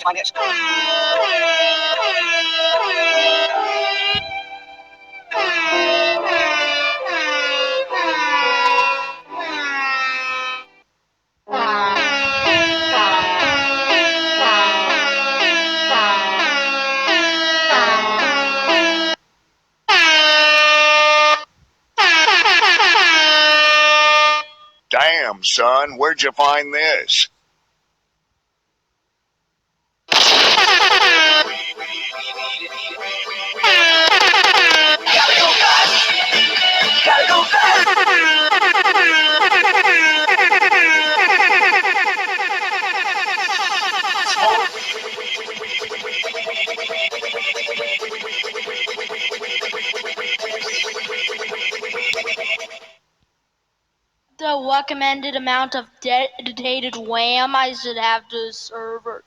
find it. Damn, son, where'd you find this? Gotta go fast! Gotta go fast! The recommended amount of dedicated RAM I should have to the server.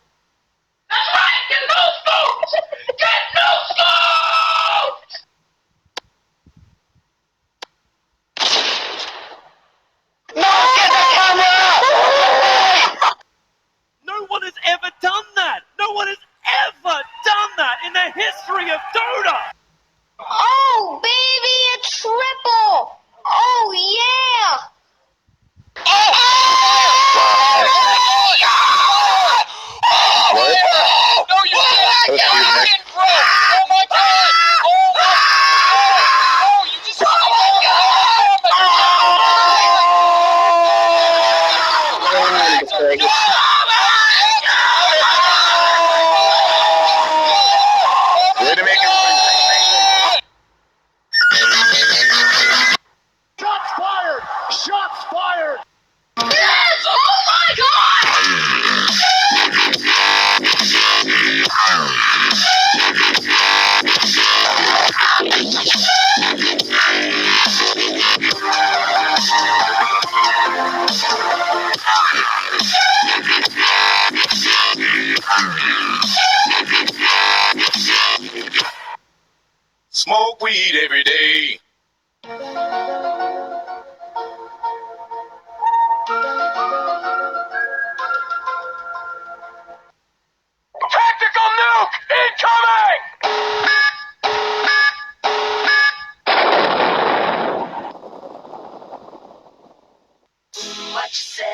Get no smokes! Get no smokes! No, get the camera! No one has ever done that! No one has ever done that in the history of Dota! Oh, baby, a triple! Oh, yeah! What? No, you didn't! Excuse me. Bro! Oh my god! Oh my god! Oh, you just... Oh my Way to make it. Shots fired! Shots fired! Yes! Oh my god! Smoke weed every day. Tactical nuke incoming! What you say?